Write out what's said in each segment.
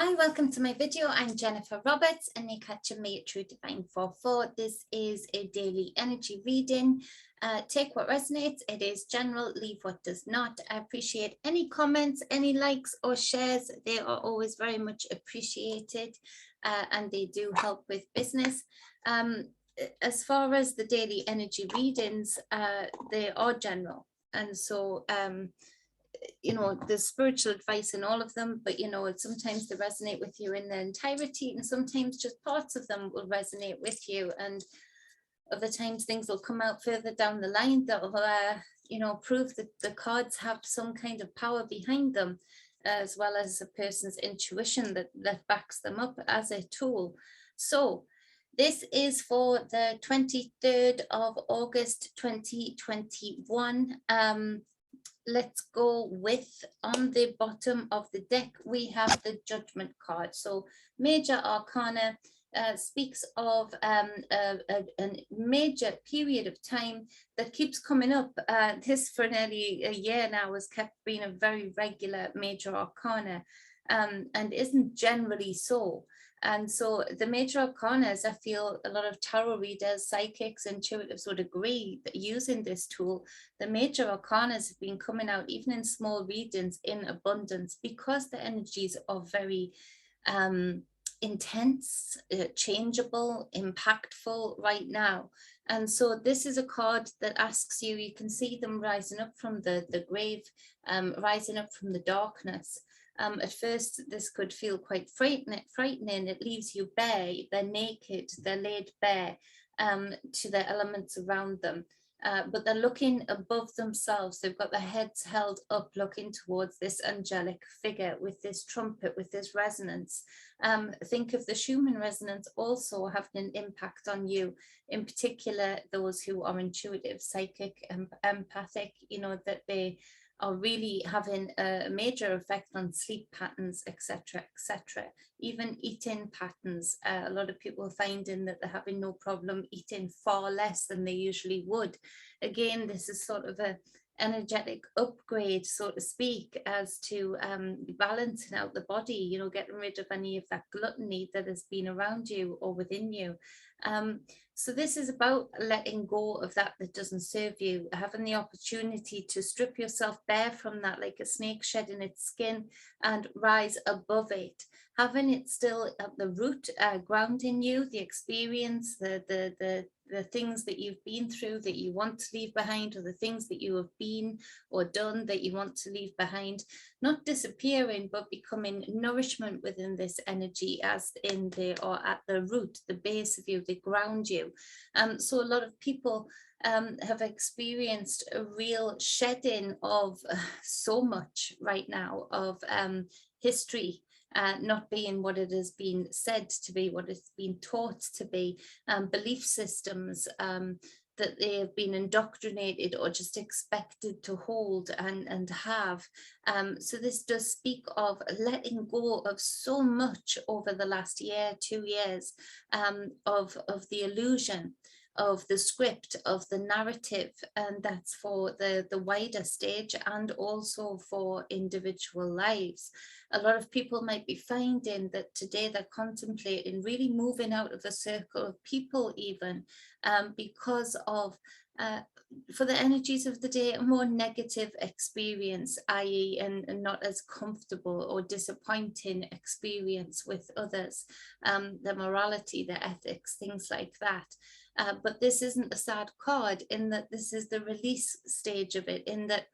Hi, welcome to my video. I'm Jennifer Roberts and HEKATE-A True Divine 4-4. This is a daily energy reading. Take what resonates. It is general, leave what does not. I appreciate any comments, any likes or shares. They are always very much appreciated and they do help with business. As far as the daily energy readings, they are general. And so you know, there's spiritual advice in all of them, but you know, sometimes they resonate with you in their entirety, and sometimes just parts of them will resonate with you, and other times things will come out further down the line that will you know, prove that the cards have some kind of power behind them, as well as a person's intuition that backs them up as a tool. So this is for the 23rd of August 2021. Let's go with, on the bottom of the deck, we have the Judgment card. So Major Arcana speaks of a major period of time that keeps coming up. This for nearly a year now has kept being a very regular Major Arcana and isn't generally so. And so the Major Arcanas, I feel a lot of tarot readers, psychics, intuitives would agree that using this tool, the Major Arcanas have been coming out even in small readings in abundance because the energies are very intense, changeable, impactful right now. And so this is a card that asks you, you can see them rising up from the grave, rising up from the darkness. At first, this could feel quite frightening. It leaves you bare, they're naked, they're laid bare to the elements around them. But they're looking above themselves. They've got their heads held up, looking towards this angelic figure with this trumpet, with this resonance. Think of the Schumann resonance also having an impact on you, in particular, those who are intuitive, psychic, empathic, you know, that they are really having a major effect on sleep patterns, etc., etc. Even eating patterns. A lot of people are finding that they're having no problem eating far less than they usually would. Again, this is sort of a energetic upgrade, so to speak, as to balancing out the body, you know, getting rid of any of that gluttony that has been around you or within you. So this is about letting go of that doesn't serve you, having the opportunity to strip yourself bare from that, like a snake shedding its skin, and rise above it, having it still at the root, grounding you, the experience, the things that you've been through that you want to leave behind, or the things that you have been or done that you want to leave behind, not disappearing, but becoming nourishment within this energy, as in they are at the root, the base of you, they ground you. So a lot of people have experienced a real shedding of so much right now of history, not being what it has been said to be, what it's been taught to be, belief systems that they have been indoctrinated or just expected to hold and have. So this does speak of letting go of so much over the last year, 2 years, of the illusion, of the script, of the narrative, and that's for the wider stage and also for individual lives. A lot of people might be finding that today they're contemplating really moving out of a circle of people even, because of for the energies of the day, a more negative experience, i.e. and not as comfortable or disappointing experience with others, the morality, the ethics, things like that. But this isn't a sad card, in that this is the release stage of it, in that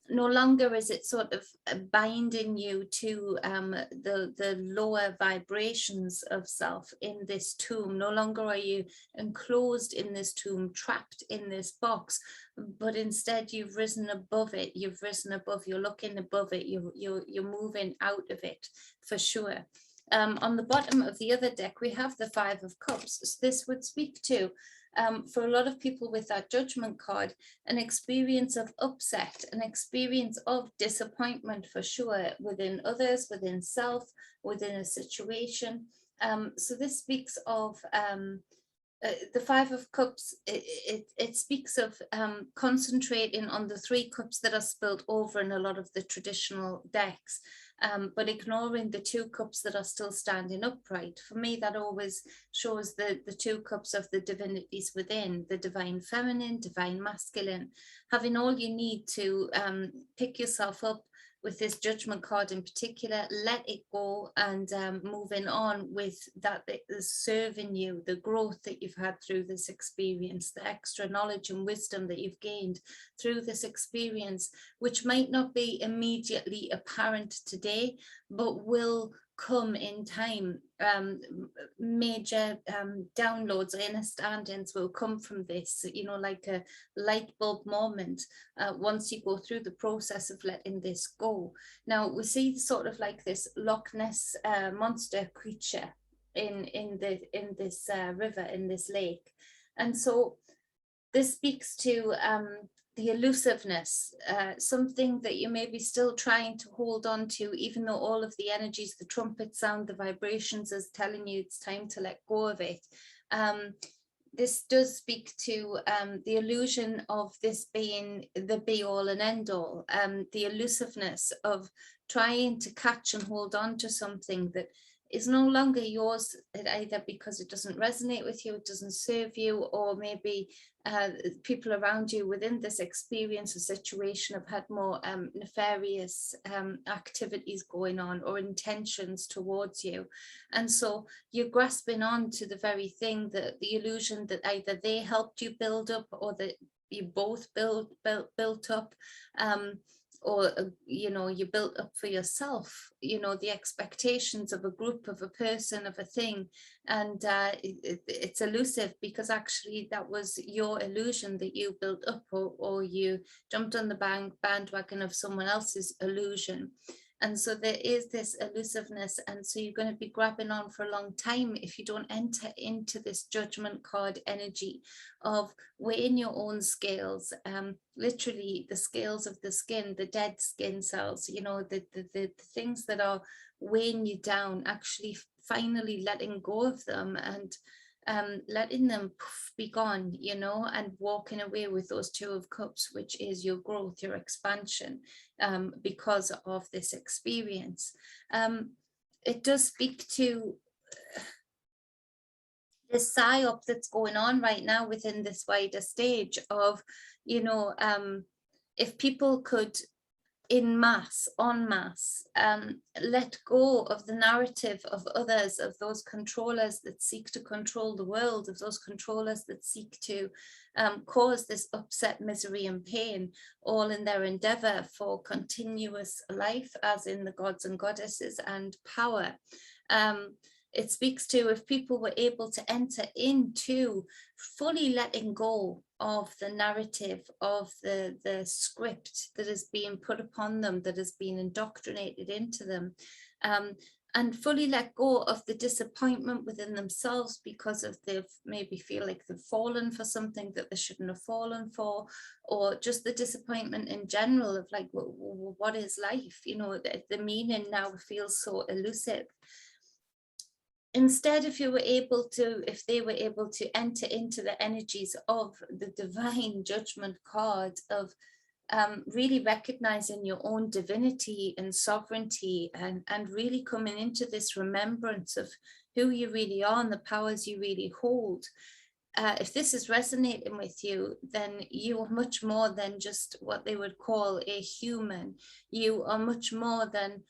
no longer is it sort of binding you to the lower vibrations of self in this tomb. No longer are you enclosed in this tomb, trapped in this box, but instead you've risen above it. You've risen above, you're looking above it, you're moving out of it for sure. On the bottom of the other deck, we have the Five of Cups. So this would speak to, for a lot of people with that Judgment card, an experience of upset, an experience of disappointment for sure, within others, within self, within a situation. So this speaks of the Five of Cups, it speaks of concentrating on the 3 cups that are spilled over in a lot of the traditional decks, but ignoring the 2 cups that are still standing upright. For me, that always shows the 2 cups of the divinities within, the divine feminine, divine masculine, having all you need to pick yourself up with this judgment card in particular, let it go, and moving on with that is serving you, the growth that you've had through this experience, the extra knowledge and wisdom that you've gained through this experience, which might not be immediately apparent today, but will come in time. Major downloads or understandings will come from this, you know, like a light bulb moment once you go through the process of letting this go. Now we see sort of like this Loch Ness monster creature in this river, in this lake, and so this speaks to the elusiveness, something that you may be still trying to hold on to, even though all of the energies, the trumpet sound, the vibrations is telling you it's time to let go of it. This does speak to the illusion of this being the be all and end all, the elusiveness of trying to catch and hold on to something that is no longer yours, either because it doesn't resonate with you, it doesn't serve you, or maybe people around you within this experience or situation have had more nefarious activities going on or intentions towards you. And so you're grasping on to the very thing, that the illusion that either they helped you build up or that you both built up, or you know, you built up for yourself, you know, the expectations of a group, of a person, of a thing, and it's elusive because actually that was your illusion that you built up, or you jumped on the bandwagon of someone else's illusion. And so there is this elusiveness, and so you're going to be grabbing on for a long time if you don't enter into this judgment card energy of weighing your own scales, literally the scales of the skin, the dead skin cells, you know, the things that are weighing you down, actually finally letting go of them and letting them be gone, you know, and walking away with those 2 of Cups, which is your growth, your expansion, because of this experience. It does speak to the psyop that's going on right now within this wider stage of, you know, if people could en masse, let go of the narrative of others, of those controllers that seek to control the world, of those controllers that seek to cause this upset, misery and pain, all in their endeavor for continuous life, as in the gods and goddesses, and power. It speaks to, if people were able to enter into fully letting go of the narrative, of the script that is being put upon them, that has been indoctrinated into them, and fully let go of the disappointment within themselves because of they've maybe feel like they've fallen for something that they shouldn't have fallen for, or just the disappointment in general of like, what is life? You know, the meaning now feels so elusive. Instead, if they were able to enter into the energies of the divine judgment card, of really recognizing your own divinity and sovereignty, and really coming into this remembrance of who you really are and the powers you really hold. If this is resonating with you, then you are much more than just what they would call a human. You are much more than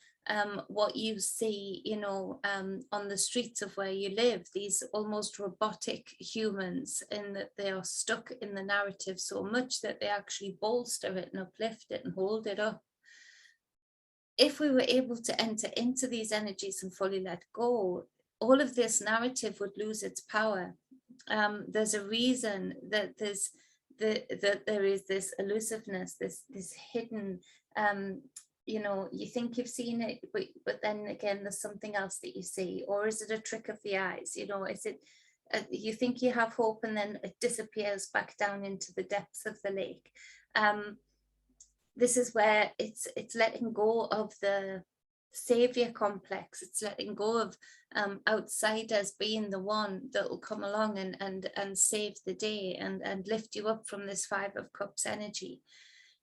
what you see, you know, on the streets of where you live, these almost robotic humans, in that they are stuck in the narrative so much that they actually bolster it and uplift it and hold it up. If we were able to enter into these energies and fully let go, all of this narrative would lose its power. There's a reason that there is this elusiveness, this hidden, you know, you think you've seen it, but then again, there's something else that you see. Or is it a trick of the eyes? You know, is it, you think you have hope and then it disappears back down into the depths of the lake. This is where it's letting go of the savior complex. It's letting go of outsiders being the one that will come along and save the day and lift you up from this Five of Cups energy.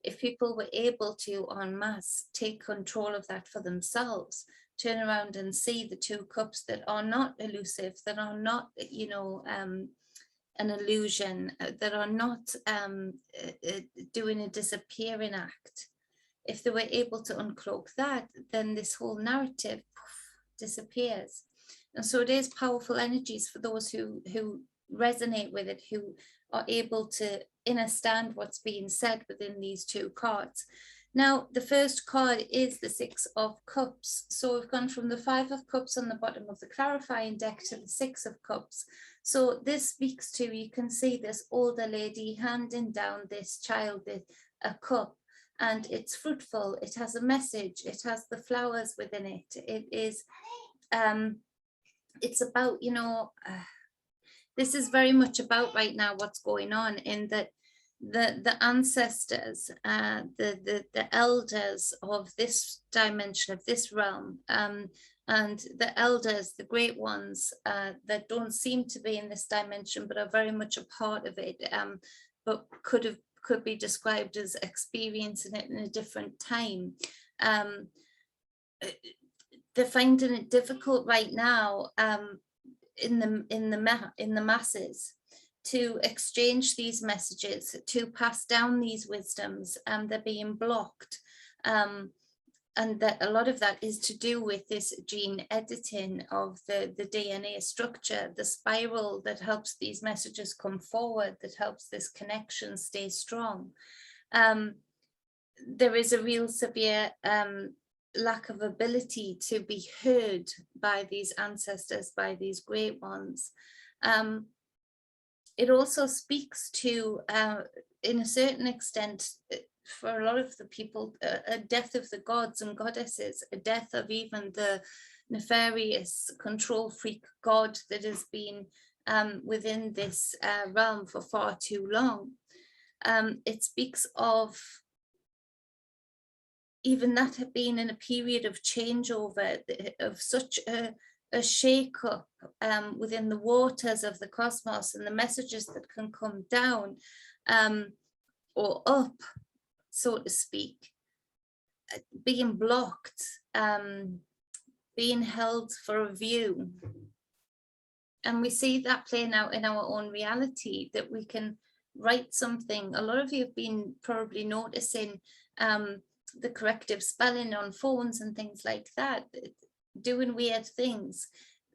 If people were able to en masse take control of that for themselves, turn around and see the two cups that are not elusive, that are not, you know, an illusion, that are not doing a disappearing act. If they were able to uncloak that, then this whole narrative disappears. And so it is powerful energies for those who resonate with it, who are able to understand what's being said within these two cards. Now, the first card is the Six of Cups. So we've gone from the Five of Cups on the bottom of the clarifying deck to the Six of Cups. So this speaks to, you can see this older lady handing down this child a cup, and it's fruitful. It has a message. It has the flowers within it. It is, it's about, you know, this is very much about right now what's going on, in that the ancestors, the elders of this dimension, of this realm, and the elders, the great ones that don't seem to be in this dimension but are very much a part of it, but could be described as experiencing it in a different time. They're finding it difficult right now in the masses to exchange these messages, to pass down these wisdoms. They're being blocked, and that a lot of that is to do with this gene editing of the DNA structure, the spiral that helps these messages come forward, that helps this connection stay strong. There is a real severe lack of ability to be heard by these ancestors, by these great ones. It also speaks to, in a certain extent, for a lot of the people, a death of the gods and goddesses, a death of even the nefarious control freak god that has been within this realm for far too long. It speaks of even that have been in a period of changeover, of such a shake-up within the waters of the cosmos, and the messages that can come down or up, so to speak, being blocked, being held for a view. And we see that playing out in our own reality, that we can write something. A lot of you have been probably noticing the corrective spelling on phones and things like that, doing weird things.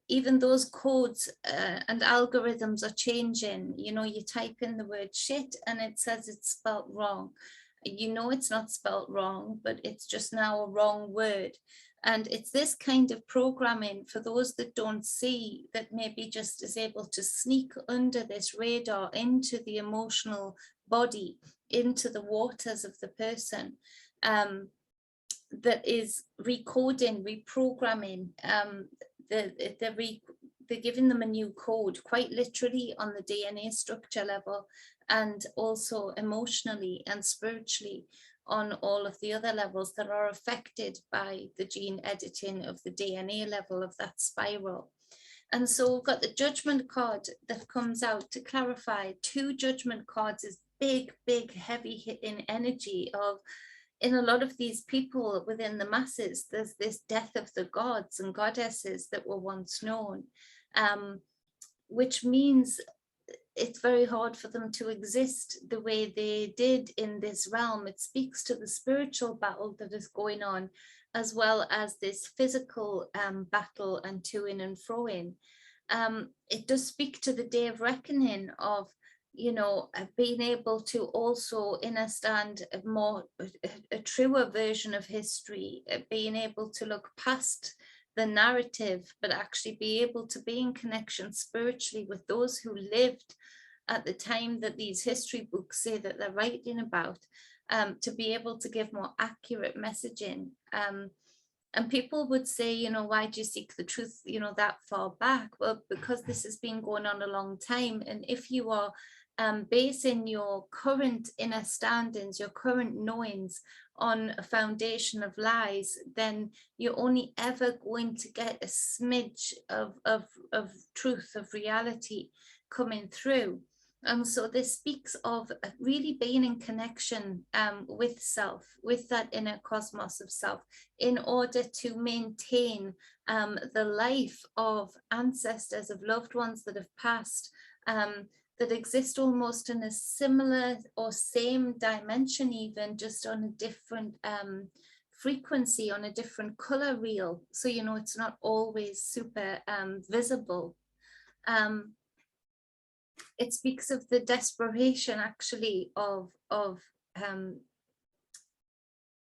Even those codes and algorithms are changing. You know, you type in the word shit and it says it's spelt wrong. You know it's not spelt wrong, but it's just now a wrong word. And it's this kind of programming, for those that don't see, that maybe just is able to sneak under this radar into the emotional body, into the waters of the person, that is recoding, reprogramming. They're giving them a new code, quite literally on the DNA structure level, and also emotionally and spiritually on all of the other levels that are affected by the gene editing of the DNA level of that spiral. And so we've got the judgment card that comes out to clarify. Two judgment cards is big, big, heavy hitting energy of, in a lot of these people within the masses, there's this death of the gods and goddesses that were once known, which means it's very hard for them to exist the way they did in this realm. It speaks to the spiritual battle that is going on, as well as this physical battle and to-ing and fro-ing. It does speak to the day of reckoning of, you know, being able to also understand a truer version of history, being able to look past the narrative, but actually be able to be in connection spiritually with those who lived at the time that these history books say that they're writing about, to be able to give more accurate messaging. And people would say, you know, why do you seek the truth, you know, that far back? Well, because this has been going on a long time. And if you are basing your current understandings, your current knowings on a foundation of lies, then you're only ever going to get a smidge of truth, of reality coming through. And so this speaks of really being in connection with self, with that inner cosmos of self, in order to maintain the life of ancestors, of loved ones that have passed, that exist almost in a similar or same dimension, even just on a different frequency, on a different color reel. So, you know, it's not always super visible. It speaks of the desperation actually of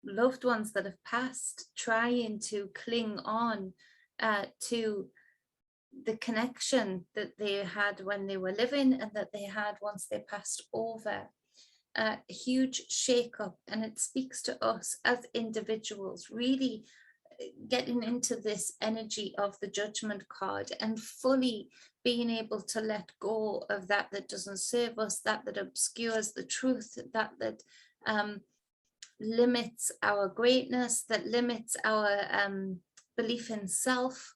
loved ones that have passed, trying to cling on to the connection that they had when they were living and that they had once they passed over. A huge shake-up, and it speaks to us as individuals really getting into this energy of the judgment card and fully being able to let go of that doesn't serve us, that obscures the truth, that limits our greatness, that limits our belief in self,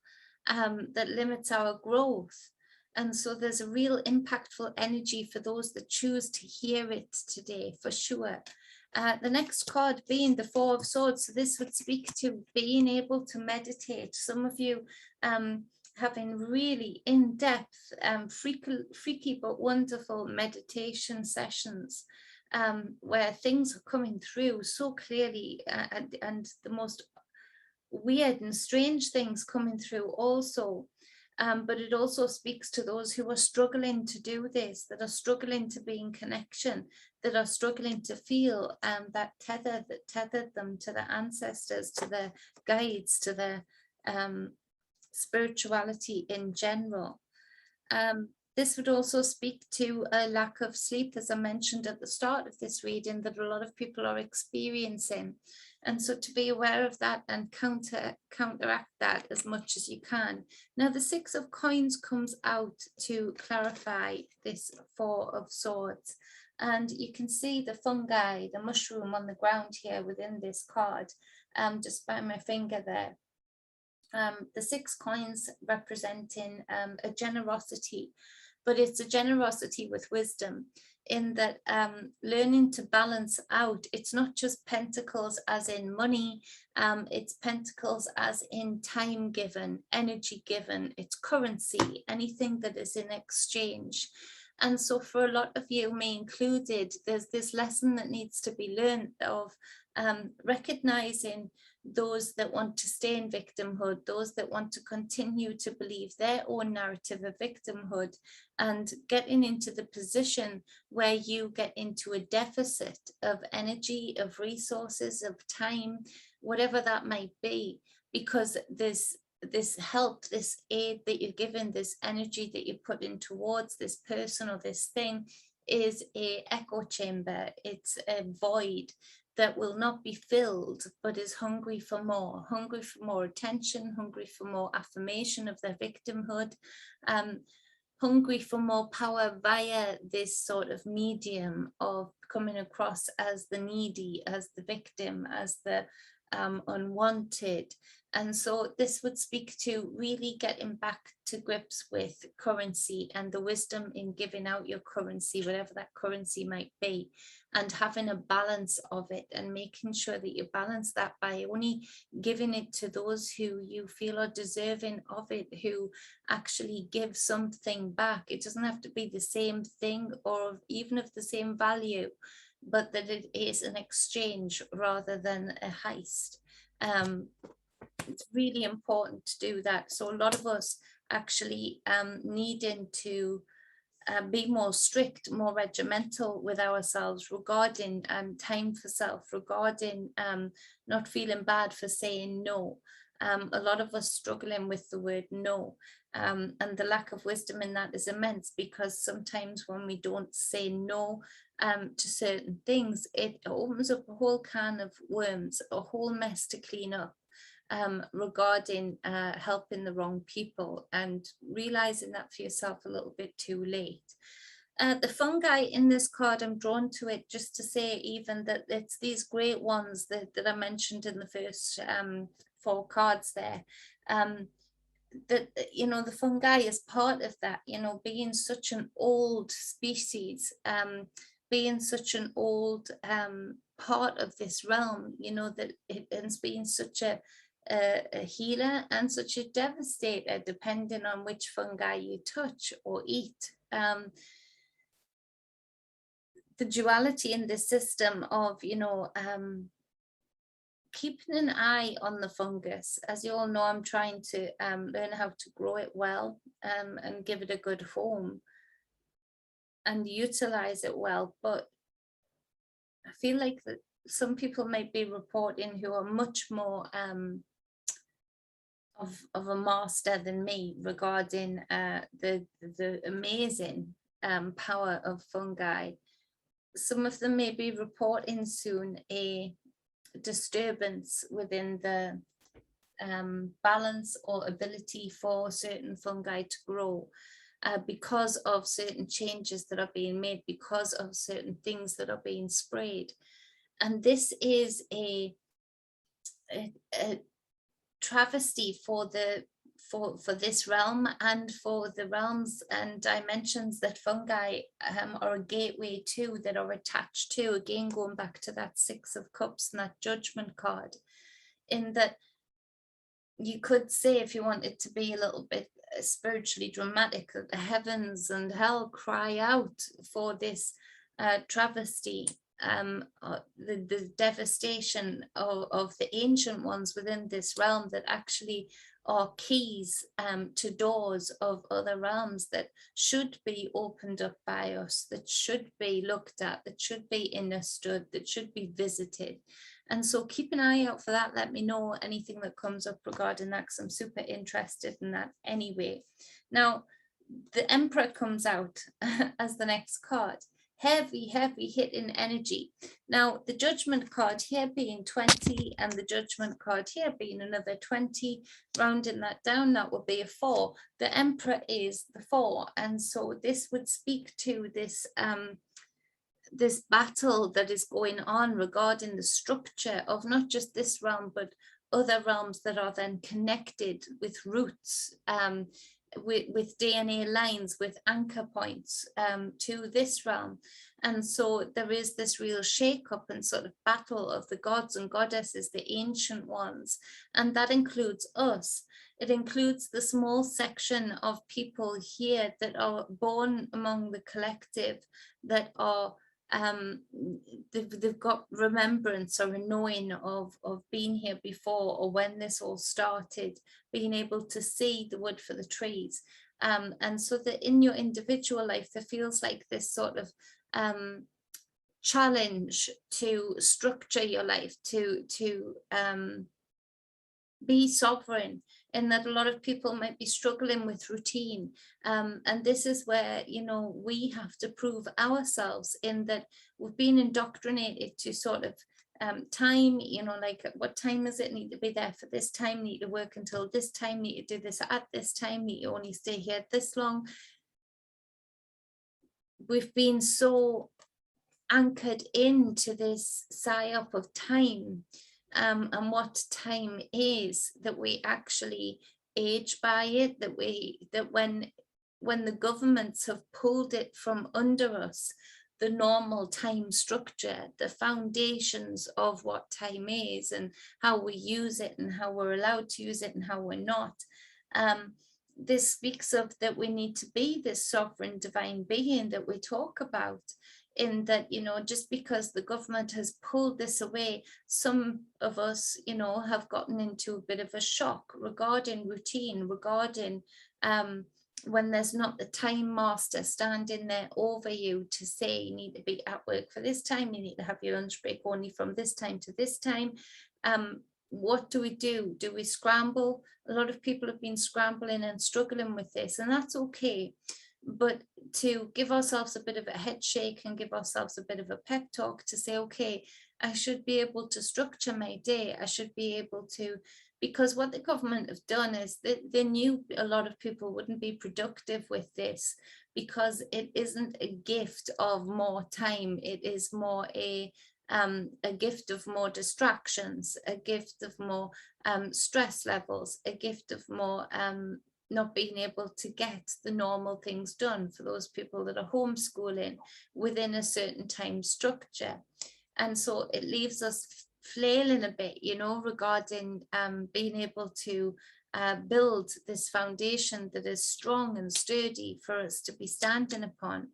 that limits our growth. And so there's a real impactful energy for those that choose to hear it today, for sure. The next card being the Four of Swords. So this would speak to being able to meditate. Some of you having really in-depth, freaky but wonderful meditation sessions where things are coming through so clearly, and the most weird and strange things coming through also. But it also speaks to those who are struggling to do this, that are struggling to be in connection, that are struggling to feel that tether that tethered them to their ancestors, to their guides, to their spirituality in general. This would also speak to a lack of sleep, as I mentioned at the start of this reading, that a lot of people are experiencing. And so to be aware of that and counteract that as much as you can. Now, the Six of Coins comes out to clarify this Four of Swords. And you can see the fungi, the mushroom on the ground here within this card, just by my finger there. The 6 coins representing a generosity, but it's a generosity with wisdom, in that learning to balance out. It's not just pentacles as in money, it's pentacles as in time given, energy given, it's currency, anything that is in exchange. And so for a lot of you, me included, there's this lesson that needs to be learned of recognizing those that want to stay in victimhood, those that want to continue to believe their own narrative of victimhood, and getting into the position where you get into a deficit of energy, of resources, of time, whatever that might be, because this help, this aid that you're given, this energy that you're putting towards this person or this thing is a echo chamber. It's a void that will not be filled, but is hungry for more attention, hungry for more affirmation of their victimhood, hungry for more power via this sort of medium of coming across as the needy, as the victim, as the unwanted. And so this would speak to really getting back to grips with currency and the wisdom in giving out your currency, whatever that currency might be, and having a balance of it, and making sure that you balance that by only giving it to those who you feel are deserving of it, who actually give something back. It doesn't have to be the same thing or even of the same value, but that it is an exchange rather than a heist. It's really important to do that. So a lot of us actually needing to be more strict, more regimental with ourselves regarding time for self, regarding not feeling bad for saying no. A lot of us struggling with the word no, and the lack of wisdom in that is immense, because sometimes when we don't say no to certain things, it opens up a whole can of worms, a whole mess to clean up. Regarding helping the wrong people, and realizing that for yourself a little bit too late. The fungi in this card, I'm drawn to it just to say even that it's these great ones that I mentioned in the first 4 cards there. That, you know, the fungi is part of that, you know, being such an old species, being such an old part of this realm, you know, that it's being such a healer and such a devastator, depending on which fungi you touch or eat. The duality in this system of, you know, keeping an eye on the fungus. As you all know, I'm trying to learn how to grow it well, and give it a good home and utilize it well. But I feel like that some people might be reporting who are much more of a master than me regarding the amazing power of fungi. Some of them may be reporting soon a disturbance within the balance or ability for certain fungi to grow, because of certain changes that are being made, because of certain things that are being sprayed. And this is a travesty for this realm, and for the realms and dimensions that fungi are a gateway to, that are attached to. Again, going back to that 6 of Cups and that Judgment card, in that you could say, if you wanted to be a little bit spiritually dramatic, that the heavens and hell cry out for this travesty, the devastation of the ancient ones within this realm, that actually are keys to doors of other realms that should be opened up by us, that should be looked at, that should be understood, that should be visited. And so keep an eye out for that. Let me know anything that comes up regarding that, because I'm super interested in that anyway. Now, the Emperor comes out as the next card. Heavy hitting energy. Now, the Judgment card here being 20, and the Judgment card here being another 20, rounding that down, that would be a 4. The Emperor is the 4, and so this would speak to this this battle that is going on regarding the structure of not just this realm, but other realms that are then connected with roots, with DNA lines, with anchor points to this realm. And so there is this real shake-up and sort of battle of the gods and goddesses, the ancient ones, and that includes us. It includes the small section of people here that are born among the collective, that are they've got remembrance or a knowing of being here before, or when this all started, being able to see the wood for the trees, and so that in your individual life there feels like this sort of challenge to structure your life, to be sovereign, and that a lot of people might be struggling with routine, and this is where, you know, we have to prove ourselves, in that we've been indoctrinated to sort of time, you know, like what time is it, need to be there for this time, need to work until this time, need to do this at this time, need to only stay here this long. We've been so anchored into this psyop of time, and what time is, that we actually age by it, that when the governments have pulled it from under us, the normal time structure, the foundations of what time is and how we use it and how we're allowed to use it and how we're not. This speaks of that we need to be this sovereign divine being that we talk about, in that, you know, just because the government has pulled this away, some of us, you know, have gotten into a bit of a shock regarding routine, regarding when there's not the time master standing there over you to say, you need to be at work for this time, you need to have your lunch break only from this time to this time. What do? Do we scramble? A lot of people have been scrambling and struggling with this, and that's okay. But to give ourselves a bit of a head shake and give ourselves a bit of a pep talk to say, okay, I should be able to structure my day. I should be able to, because what the government have done is they knew a lot of people wouldn't be productive with this, because it isn't a gift of more time. It is more a gift of more distractions, a gift of more stress levels, a gift of more not being able to get the normal things done for those people that are homeschooling within a certain time structure. And so it leaves us flailing a bit, you know, regarding being able to build this foundation that is strong and sturdy for us to be standing upon.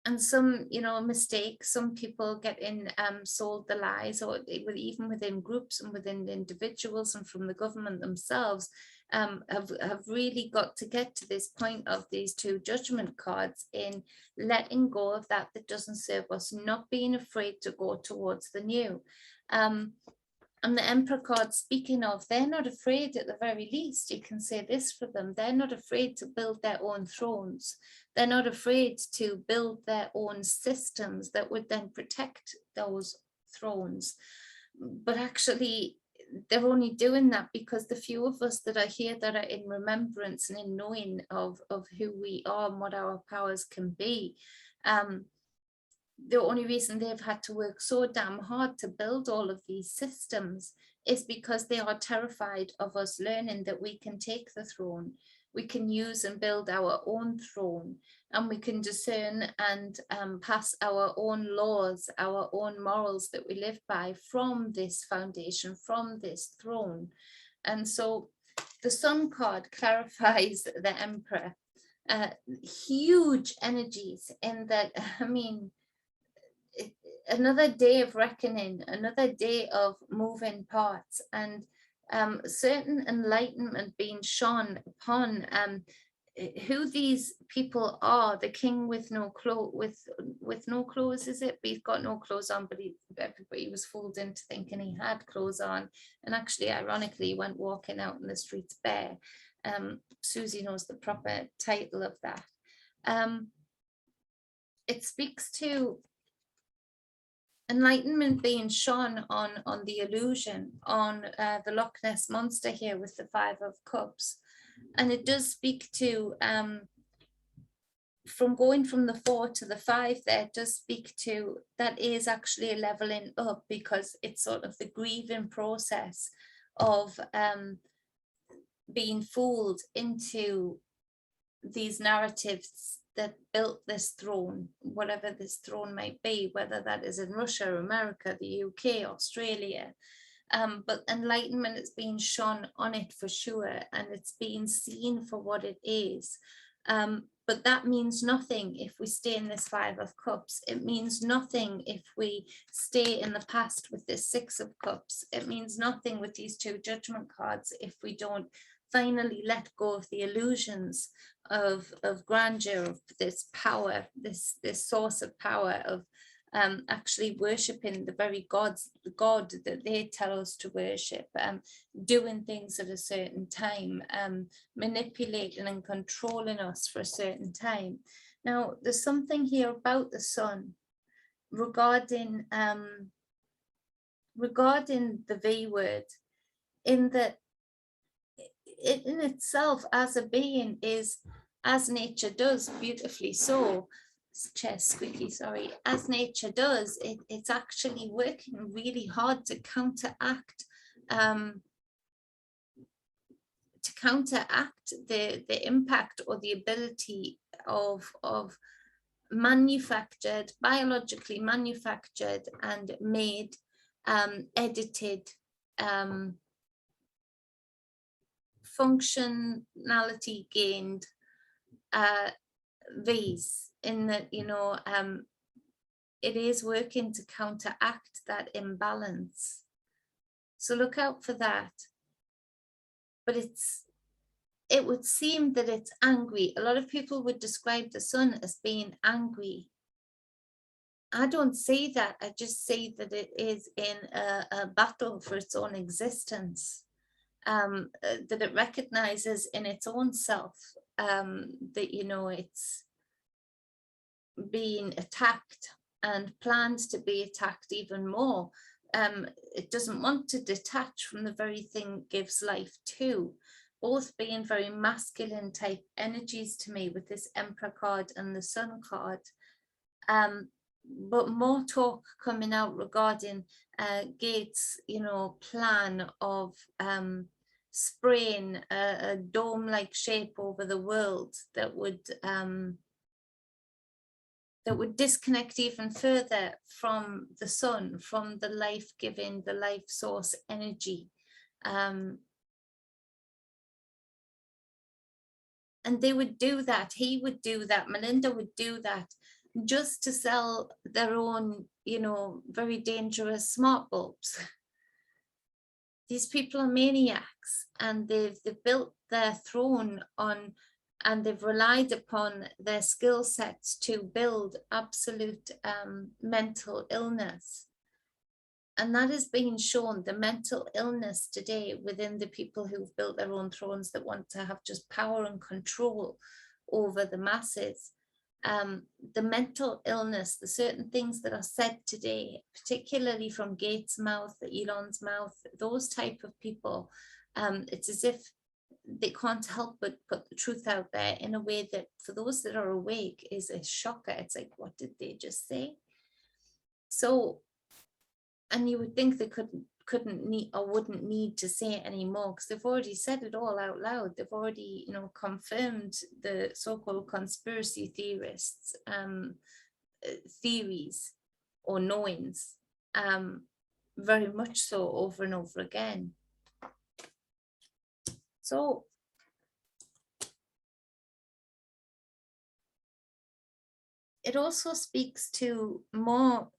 And some, you know, mistakes, some people getting sold the lies, or even within groups and within individuals and from the government themselves, have really got to get to this point of these two judgment cards in letting go of that doesn't serve us, not being afraid to go towards the new. And the Emperor card, speaking of, they're not afraid at the very least. You can say this for them. They're not afraid to build their own thrones. They're not afraid to build their own systems that would then protect those thrones. But actually, they're only doing that because the few of us that are here that are in remembrance and in knowing of who we are and what our powers can be, the only reason they've had to work so damn hard to build all of these systems is because they are terrified of us learning that we can take the throne, we can use and build our own throne, and we can discern and pass our own laws, our own morals that we live by from this foundation, from this throne. And so the Sun card clarifies the Emperor. Huge energies in that, I mean, another day of reckoning, another day of moving parts, and certain enlightenment being shone upon who these people are. The king with no clothes, with no clothes, is it? But he's got no clothes on, but everybody was fooled into thinking he had clothes on, and actually, ironically, he went walking out in the streets bare. Susie knows the proper title of that. It speaks to enlightenment being shone on the illusion, on the Loch Ness monster here with the 5 of Cups. And it does speak to, from going from the 4 to the 5 there, it does speak to, that is actually a leveling up, because it's sort of the grieving process of being fooled into these narratives that built this throne, whatever this throne might be, whether that is in Russia, America, the UK, Australia. But enlightenment is being shone on it for sure, and it's being seen for what it is. But that means nothing if we stay in this 5 of Cups. It means nothing if we stay in the past with this 6 of Cups. It means nothing with these 2 judgment cards if we don't finally let go of the illusions of grandeur, of this power, this source of power, of actually worshipping the very God that they tell us to worship, doing things at a certain time, manipulating and controlling us for a certain time. Now, there's something here about the Sun regarding the V word, in that it in itself as a being is, as nature does beautifully so, chair squeaky, sorry, as nature does, it's actually working really hard to counteract the impact or the ability of manufactured, biologically manufactured and made, edited, functionality gained V's, in that, you know, it is working to counteract that imbalance. So look out for that. But it would seem that it's angry. A lot of people would describe the Sun as being angry. I don't say that. I just say that it is in a battle for its own existence. That it recognizes in its own self that, you know, it's being attacked and plans to be attacked even more. It doesn't want to detach from the very thing it gives life to. both being very masculine type energies to me with this Emperor card and the Sun card. But more talk coming out regarding Gates, plan of spraying a dome-like shape over the world that would disconnect even further from the sun, from the life-giving, the life source energy. And they would do that, he would do that, Melinda would do that, just to sell their own, very dangerous smart bulbs. These people are maniacs, and they've built their throne on, and they've relied upon their skill sets to build absolute mental illness. And that is being shown, the mental illness today within the people who've built their own thrones that want to have just power and control over the masses. The mental illness, the certain things that are said today, particularly from Gates' mouth, Elon's mouth, those type of people, it's as if they can't help but put the truth out there in a way that for those that are awake is a shocker. It's like, what did they just say? So, and you would think they couldn't need or wouldn't need to say it anymore, because they've already said it all out loud. They've already, confirmed the so-called conspiracy theorists theories or knowings, very much so, over and over again. So it also speaks to more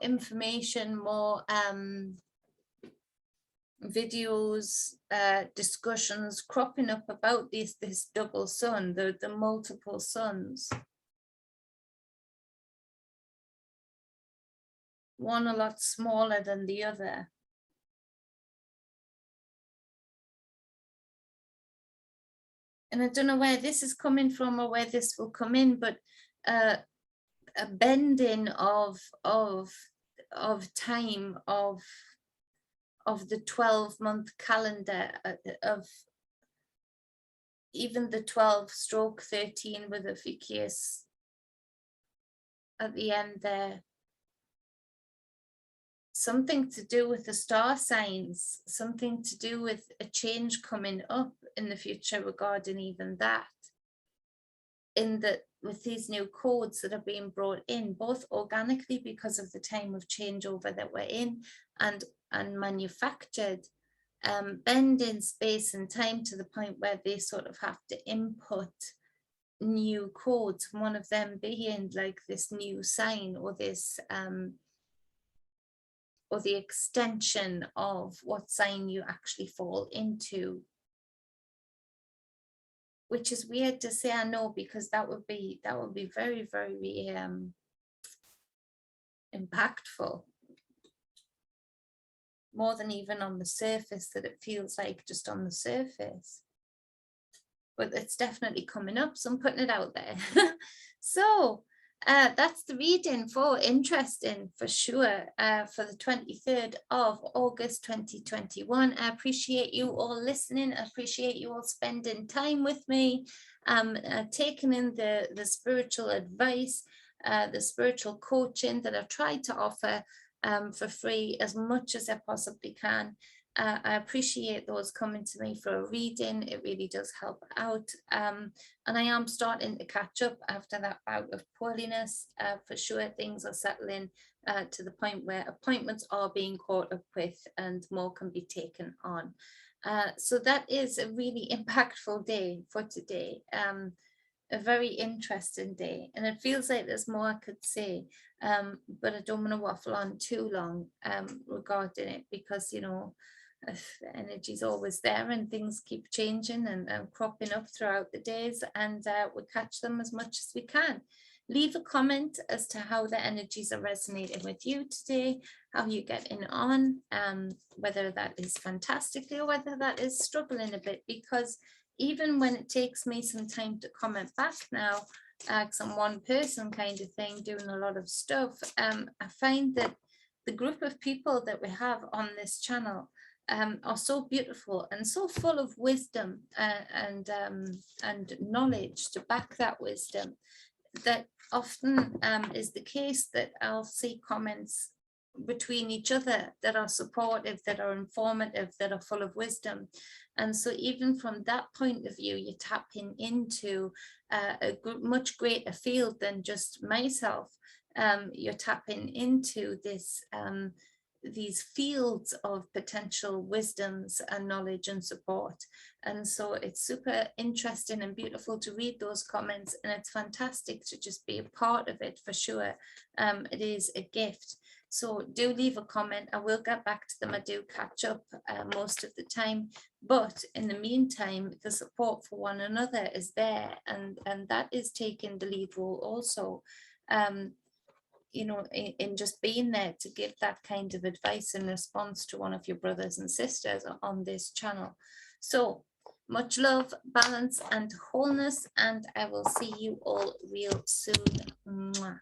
information, more videos, discussions cropping up about this double sun, the multiple suns. One a lot smaller than the other. And I don't know where this is coming from or where this will come in, but a bending of time of the 12-month calendar, of even the 12/13 with a ficus at the end there. Something to do with the star signs, something to do with a change coming up in the future regarding even that. With these new codes that are being brought in, both organically because of the time of changeover that we're in, and manufactured, bending space and time to the point where they sort of have to input new codes, one of them being like this new sign, or this or the extension of what sign you actually fall into. Which is weird to say, I know, because that would be very, very impactful. More than even on the surface, that it feels like just on the surface. But it's definitely coming up, so I'm putting it out there. So that's the reading for interesting, for sure, for the 23rd of August 2021. I appreciate you all listening. I appreciate you all spending time with me, taking in the spiritual advice, the spiritual coaching that I tried to offer for free as much as I possibly can. I appreciate those coming to me for a reading. It really does help out. And I am starting to catch up after that bout of poorliness. For sure, things are settling to the point where appointments are being caught up with and more can be taken on. So that is a really impactful day for today. A very interesting day, and it feels like there's more I could say, but I don't want to waffle on too long regarding it, because the energy is always there and things keep changing and cropping up throughout the days, and we'll catch them as much as we can. Leave a comment as to how the energies are resonating with you today, how you're getting on, whether that is fantastically or whether that is struggling a bit, because even when it takes me some time to comment back now, because I'm one person kind of thing doing a lot of stuff, I find that the group of people that we have on this channel are so beautiful and so full of wisdom and knowledge to back that wisdom, that often is the case that I'll see comments between each other that are supportive, that are informative, that are full of wisdom. And so even from that point of view, you're tapping into a much greater field than just myself. You're tapping into this these fields of potential wisdoms and knowledge and support. And so it's super interesting and beautiful to read those comments, and it's fantastic to just be a part of it for sure. It is a gift. So do leave a comment. I will get back to them. I do catch up most of the time, but in the meantime, the support for one another is there, and that is taking the lead role also. You know, in just being there to give that kind of advice in response to one of your brothers and sisters on this channel. So much love, balance, and wholeness, and I will see you all real soon. Mwah.